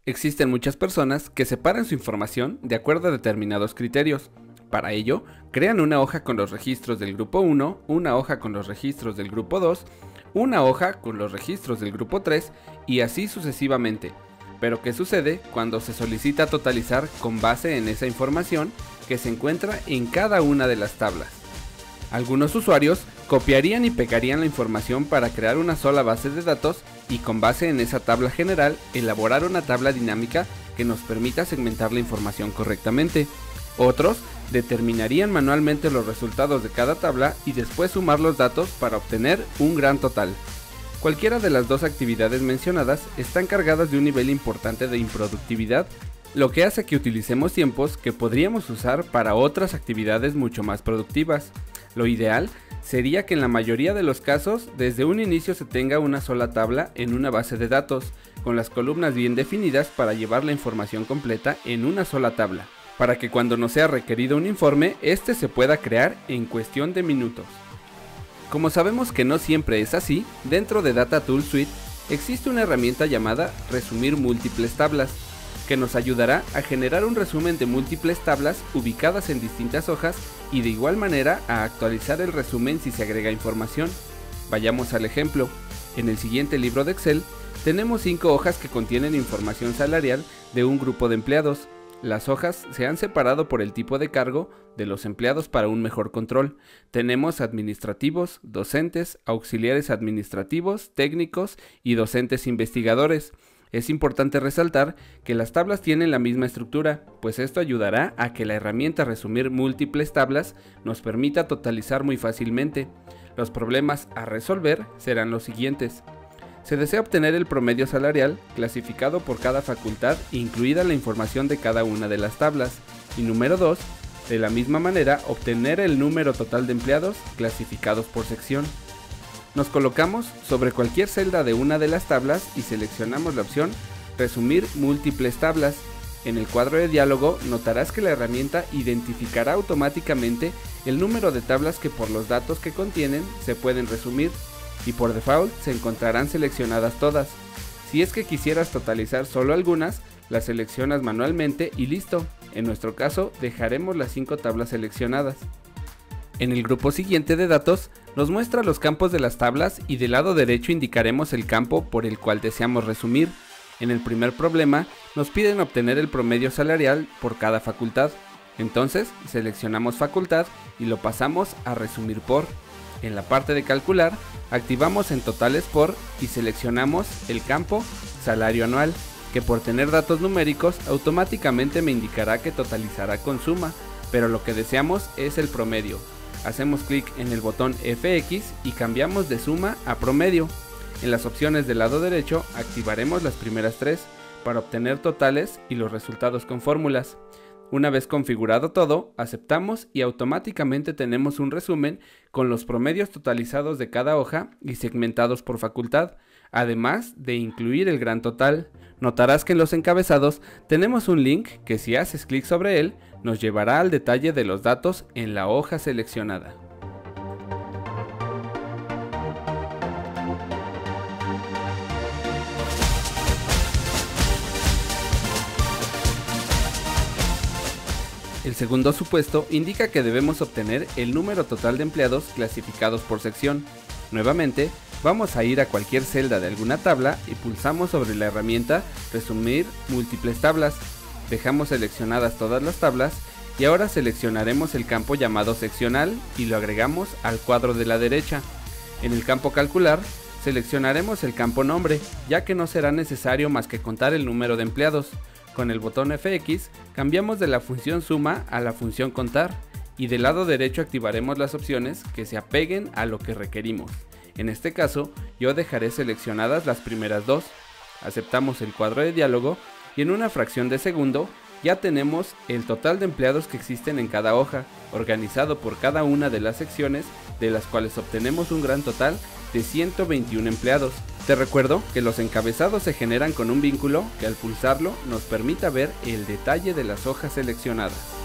Existen muchas personas que separan su información de acuerdo a determinados criterios. Para ello, crean una hoja con los registros del grupo 1, una hoja con los registros del grupo 2, una hoja con los registros del grupo 3 y así sucesivamente. Pero ¿qué sucede cuando se solicita totalizar con base en esa información que se encuentra en cada una de las tablas? Algunos usuarios copiarían y pegarían la información para crear una sola base de datos y con base en esa tabla general elaborar una tabla dinámica que nos permita segmentar la información correctamente. Otros determinarían manualmente los resultados de cada tabla y después sumar los datos para obtener un gran total. Cualquiera de las dos actividades mencionadas están cargadas de un nivel importante de improductividad, lo que hace que utilicemos tiempos que podríamos usar para otras actividades mucho más productivas. Lo ideal sería que en la mayoría de los casos desde un inicio se tenga una sola tabla en una base de datos, con las columnas bien definidas para llevar la información completa en una sola tabla, para que cuando nos sea requerido un informe, este se pueda crear en cuestión de minutos. Como sabemos que no siempre es así, dentro de DataTool Suite existe una herramienta llamada Resumir múltiples tablas, que nos ayudará a generar un resumen de múltiples tablas ubicadas en distintas hojas y de igual manera a actualizar el resumen si se agrega información. Vayamos al ejemplo. En el siguiente libro de Excel tenemos 5 hojas que contienen información salarial de un grupo de empleados. Las hojas se han separado por el tipo de cargo de los empleados para un mejor control. Tenemos administrativos, docentes, auxiliares administrativos, técnicos y docentes investigadores. Es importante resaltar que las tablas tienen la misma estructura, pues esto ayudará a que la herramienta Resumir múltiples tablas nos permita totalizar muy fácilmente. Los problemas a resolver serán los siguientes. Se desea obtener el promedio salarial clasificado por cada facultad, incluida la información de cada una de las tablas. Y número 2, de la misma manera obtener el número total de empleados clasificados por sección. Nos colocamos sobre cualquier celda de una de las tablas y seleccionamos la opción Resumir múltiples tablas. En el cuadro de diálogo notarás que la herramienta identificará automáticamente el número de tablas que por los datos que contienen se pueden resumir y por default se encontrarán seleccionadas todas. Si es que quisieras totalizar solo algunas, las seleccionas manualmente y listo. En nuestro caso dejaremos las 5 tablas seleccionadas. En el grupo siguiente de datos nos muestra los campos de las tablas y del lado derecho indicaremos el campo por el cual deseamos resumir. En el primer problema nos piden obtener el promedio salarial por cada facultad. Entonces seleccionamos facultad y lo pasamos a resumir por. En la parte de calcular activamos en totales por y seleccionamos el campo salario anual, que por tener datos numéricos automáticamente me indicará que totalizará con suma, pero lo que deseamos es el promedio. Hacemos clic en el botón FX y cambiamos de suma a promedio. En las opciones del lado derecho activaremos las primeras 3 para obtener totales y los resultados con fórmulas. Una vez configurado todo, aceptamos y automáticamente tenemos un resumen con los promedios totalizados de cada hoja y segmentados por facultad, además de incluir el gran total. Notarás que en los encabezados tenemos un link que si haces clic sobre él, nos llevará al detalle de los datos en la hoja seleccionada. El segundo supuesto indica que debemos obtener el número total de empleados clasificados por sección. Nuevamente, vamos a ir a cualquier celda de alguna tabla y pulsamos sobre la herramienta Resumir múltiples tablas. Dejamos seleccionadas todas las tablas y ahora seleccionaremos el campo llamado seccional y lo agregamos al cuadro de la derecha. En el campo calcular, seleccionaremos el campo nombre, ya que no será necesario más que contar el número de empleados. Con el botón FX cambiamos de la función suma a la función contar y del lado derecho activaremos las opciones que se apeguen a lo que requerimos. En este caso yo dejaré seleccionadas las primeras 2. Aceptamos el cuadro de diálogo y en una fracción de segundo ya tenemos el total de empleados que existen en cada hoja, organizado por cada una de las secciones, de las cuales obtenemos un gran total de 121 empleados. Te recuerdo que los encabezados se generan con un vínculo que al pulsarlo nos permita ver el detalle de las hojas seleccionadas.